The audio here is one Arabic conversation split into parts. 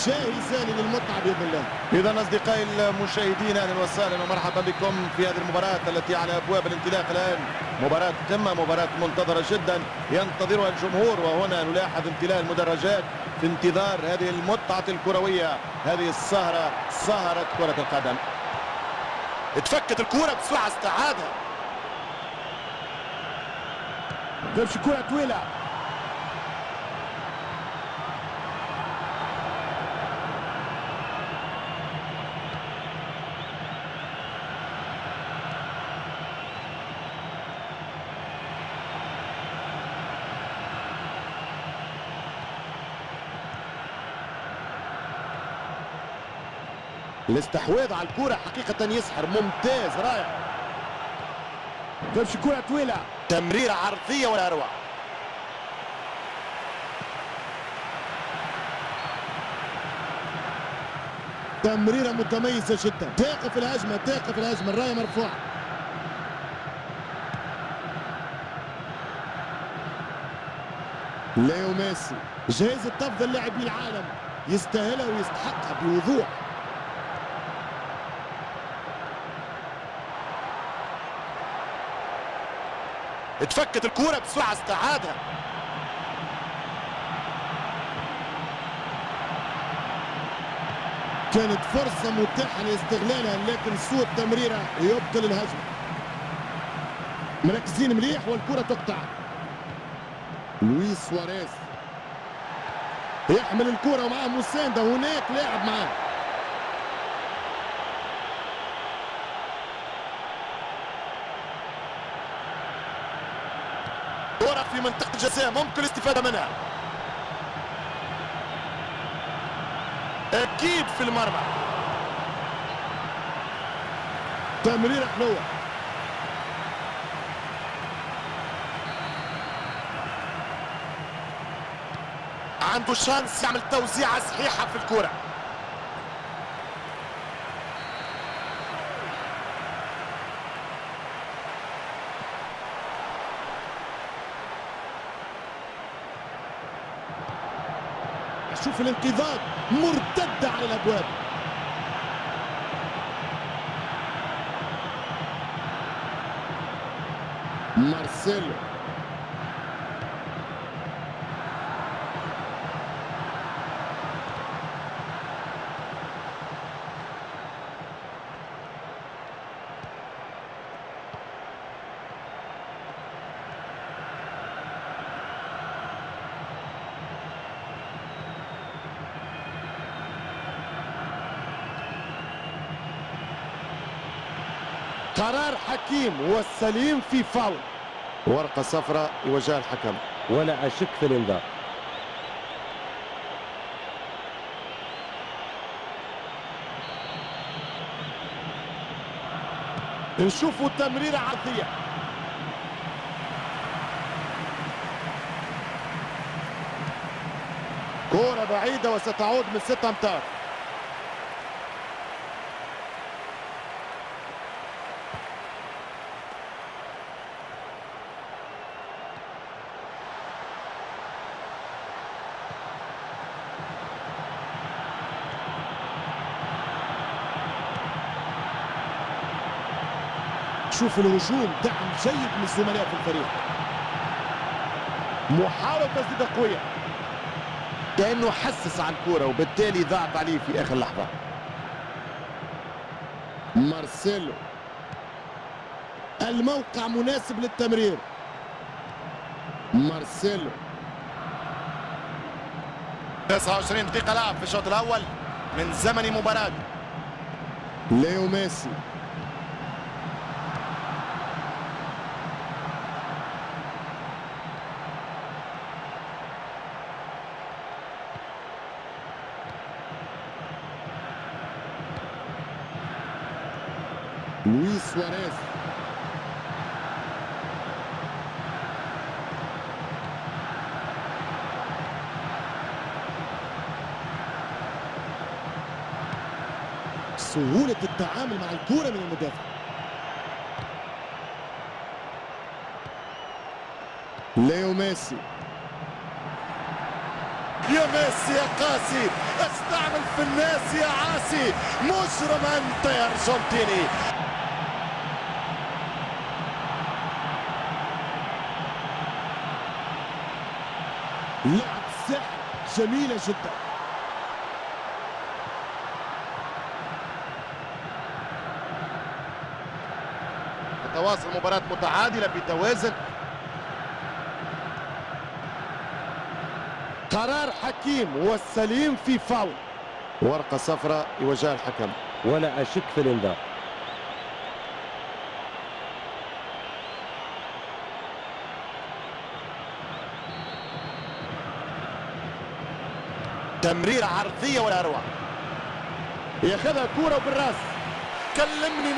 جاهزان للمتعة بإذن الله. إذا أصدقائي المشاهدين أهلا وسهلا ومرحبا بكم في هذه المباراة التي على أبواب الانطلاق الآن. مباراة قمة، مباراة منتظرة جدا ينتظرها الجمهور، وهنا نلاحظ امتلاء المدرجات في انتظار هذه المتعة الكروية، هذه السهرة، سهرة كرة القدم. اتفكت الكرة بسرعة استعادها. تمشي كرة طويلة. الاستحواذ على الكرة حقيقة يسحر، ممتاز رائع. تمشي كرة طويلة، تمريرة عرضية ولا أروع. تمريرة متميزة جدا. توقف الهجمة، توقف الهجمة، الراية مرفوعة. ليو ميسي جائزة أفضل لاعبي العالم، يستاهلها ويستحقها بوضوح. اتفكت الكرة بسرعة استعادها. كانت فرصة متاحة لاستغلالها، لكن سوء التمريرة يبطل الهجمة. مركزين مليح والكرة تقطع. لويس سواريز يحمل الكرة ومعه مساندة، هناك لاعب معاه. كرة في منطقة الجزاء ممكن الاستفادة منها. أكيد في المرمى. تمريرة حلوة. عنده شانس يعمل توزيعة صحيحة في الكرة. شوف الانقاذات مرتدة على الابواب. مارسيلو قرار حكيم والسليم في فاول. ورقة صفراء يوجهها الحكم. ولا أشك في الإنذار. نشوفوا تمريرة عرضية. كرة بعيدة وستعود من 6 أمتار. شوف الهجوم، دعم جيد من الزملاء في الفريق. محاولة تسديدة قوية، كأنه حسس على الكرة وبالتالي ضاعت عليه في آخر لحظة. مارسيلو الموقع مناسب للتمرير. مارسيلو 29 دقيقة لعب في الشوط الأول من زمن مباراة. ليو ميسي لويس سواريز سهولة التعامل مع الكرة من المدافع. ليو ميسي يا ميسي يا قاسي استعمل في الناس يا عاسي، مجرم انت يا ارجنتيني. لعب سحر جميلة جدا. تواصل مباراة متعادلة بتوازن. قرار حكيم والسليم في فاول. ورقة صفراء يوجهها الحكم. ولا أشك في الإنذار. تمريرة عرضية ولا أروع. ياخذها كورة بالراس. كلمني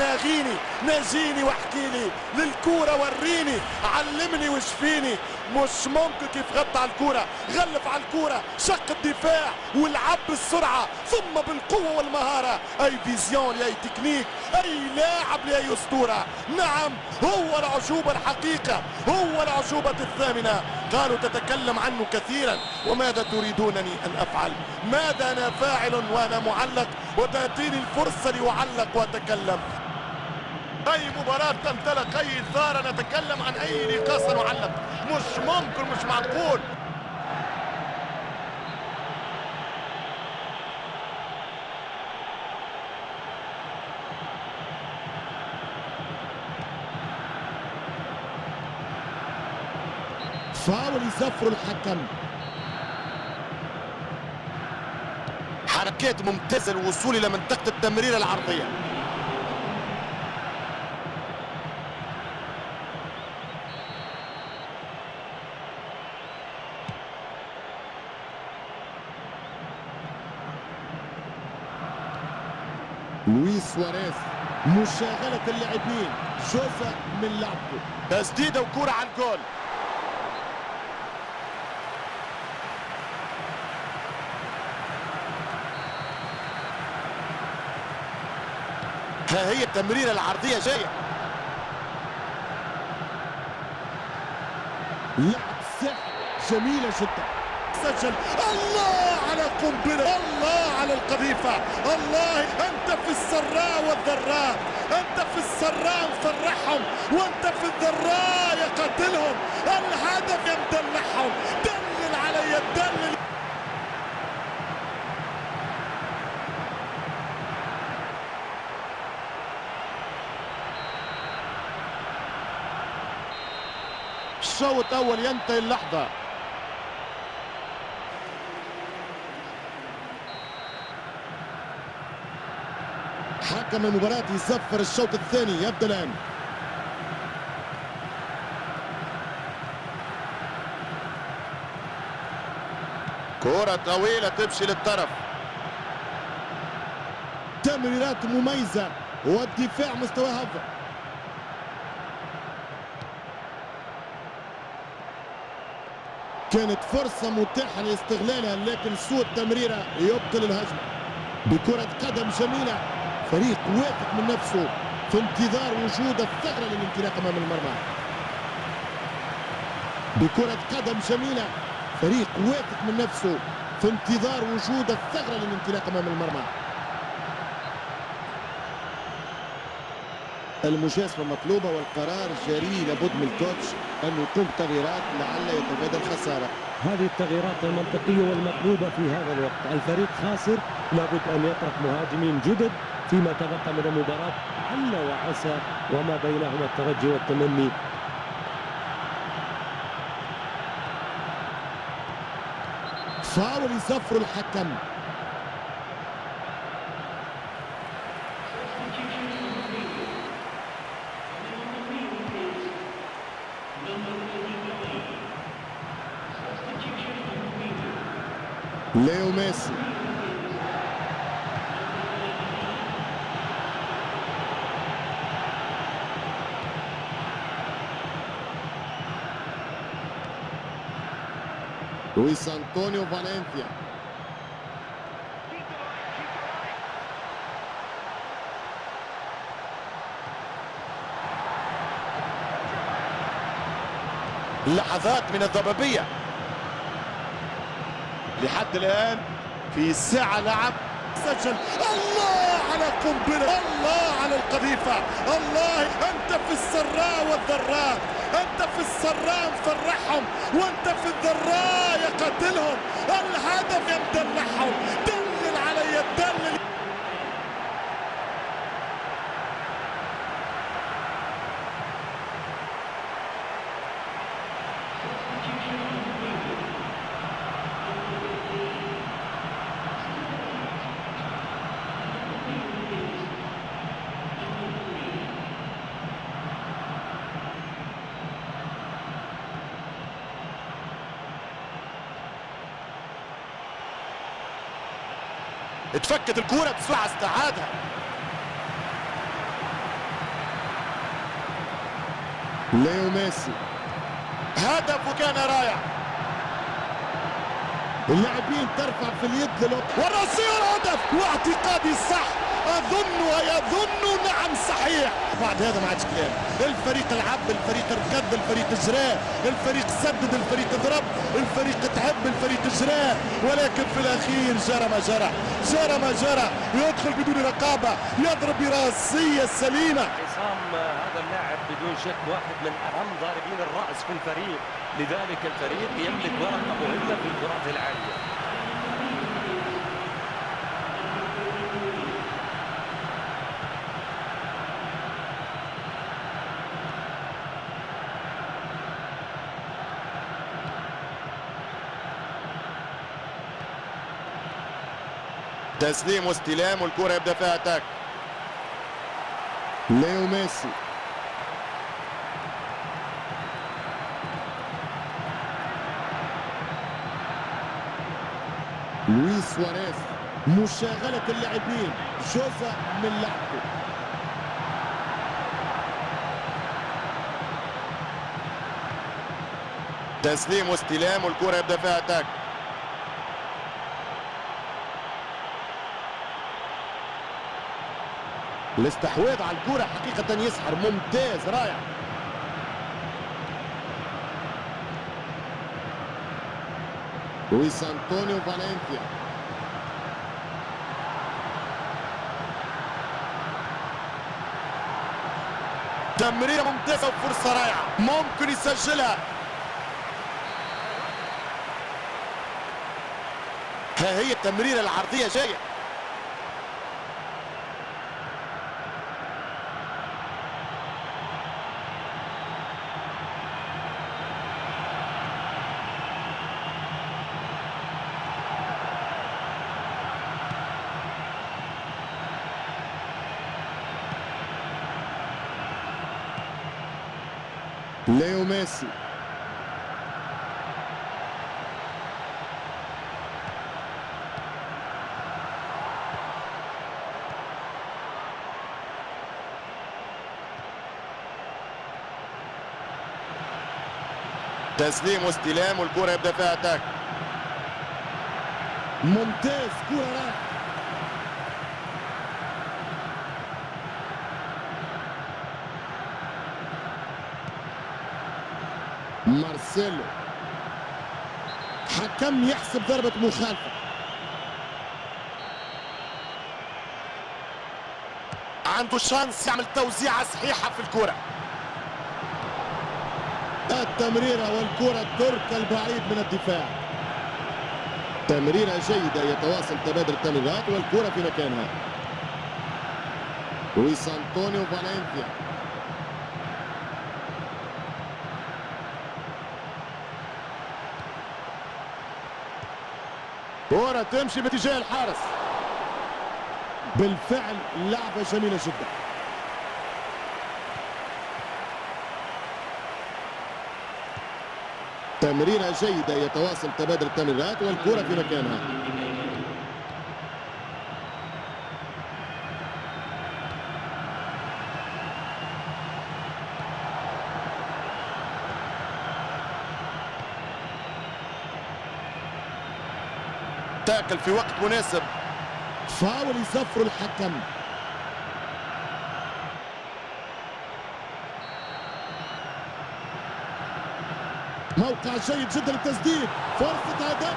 ناجيني واحكي لي للكورة، وريني علمني وش فيني. مش ممكن كيف غطى على الكورة، غلف على الكورة، شق الدفاع والعب بالسرعة ثم بالقوة والمهارة. اي فيزيون، اي تكنيك، اي لاعب، اي اسطورة. نعم، هو العجوبة الحقيقة، هو العجوبة الثامنة. قالوا تتكلم عنه كثيرا، وماذا تريدونني ان افعل؟ ماذا انا فاعل وانا معلق وتأتيني الفرصة لأعلق وأتكلم؟ أي مباراة تنطلق، أي إثارة، نتكلم عن أي نقاش نعلق. مش ممكن، مش معقول. فاول يزفر الحكم. حركات ممتازة الوصول إلى منطقة التمريرة العرضية. لويس سواريز، مشاغلة اللاعبين جزء من لعبته. تسديدة وكرة على الجول. ها هي التمريرة العرضية جاية. لعب سحر جميلة جدا. سجل. الله على قنبلة، الله على القذيفة. الله، أنت في السراء والضراء، أنت في السراء مفرحهم، وأنت في الضراء يقتلهم. الهدف يمدلعهم. دلل علي، دلل. الشوط الأول ينتهي اللحظة. حكم المباراة يصفر الشوط الثاني، يبدأ الآن. كرة طويلة تمشي للطرف. تمريرات مميزة والدفاع مستواه أفضل. كانت فرصة متاحة لاستغلالها، لكن سوء التمريرة يبطل الهجمة. بكرة قدم جميلة، فريق واثق من نفسه في انتظار وجود الثغرة للانطلاق أمام المرمى. بكرة قدم جميلة، فريق واثق من نفسه في انتظار وجود الثغرة للانطلاق أمام المرمى. المجازفة مطلوبة والقرار جري. لابد من الكوتش أن يقوم بتغييرات لعل يتفادى الخسارة. هذه التغييرات المنطقية والمطلوبة في هذا الوقت. الفريق خاسر، لابد أن يطرح مهاجمين جدد فيما تبقى من المباراة، عل وعسى وما بينهما الترجي والتمني. فاول يصفر الحكم. ليو ميسي، لويس أنطونيو فالنسيا، لحظات من الضبابية. لحد الآن في ساعة لعب. سجل. الله على قنبلة، الله على القذيفة، الله. أنت في السراء والضراء، أنت في السراء مفرحهم، وأنت في الضراء يقتلهم. الهدف يمدلعهم. دلل علي الدلل. اتفكت الكرة بسرعة استعادها. ليو ميسي، هدف وكان رائع. اللاعبين ترفع في اليد والرأسية الهدف. واعتقادي صح، يظن نعم صحيح. بعد هذا ما عادش كلام. الفريق لعب، الفريق ركض، الفريق جرى، الفريق سدد، الفريق ضرب، الفريق تعب، الفريق جرى، ولكن في الاخير جرى ما جرى، جرى ما جرى. يدخل بدون رقابه، يضرب براسيه سليمه. عصام هذا اللاعب بدون شك واحد من اهم ضاربين الراس في الفريق، لذلك الفريق يملك ورقه مهمه في الكرات العاليه. تسليم واستلام والكرة يبدأ فيها اتاك. ليو ميسي، لويس سواريز، مشاغلة اللاعبين جزء من لعبه. تسليم واستلام والكرة يبدأ فيها اتاك. الاستحواذ على الكرة حقيقة يسحر، ممتاز رائع. لويس أنطونيو فالنسيا، تمريرة ممتازة وفرصة رائعة ممكن يسجلها. ها هي التمريرة العرضية جاية. ليو ميسي، تسليم واستلام والكرة يبدأ فيها اتاك. ممتاز، كرة رائعة. مارسيلو، حكم يحسب ضربة مخالفة. عنده شانس يعمل توزيعة صحيحة في الكرة. التمريرة والكرة تركل بعيد من الدفاع. تمريرة جيدة، يتواصل تبادل التمريرات والكرة في مكانها. لويس أنطونيو فالنسيا، كرة تمشي باتجاه الحارس. بالفعل لعبة جميلة جدا. تمريرة جيدة، يتواصل تبادل التمريرات والكرة في مكانها. تاكل في وقت مناسب. فاول يصفر الحكم. موقع جيد جدا للتسديد، فرصة هدف.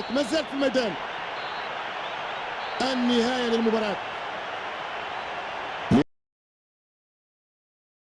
ما زالت في الميدان. النهاية للمباراة.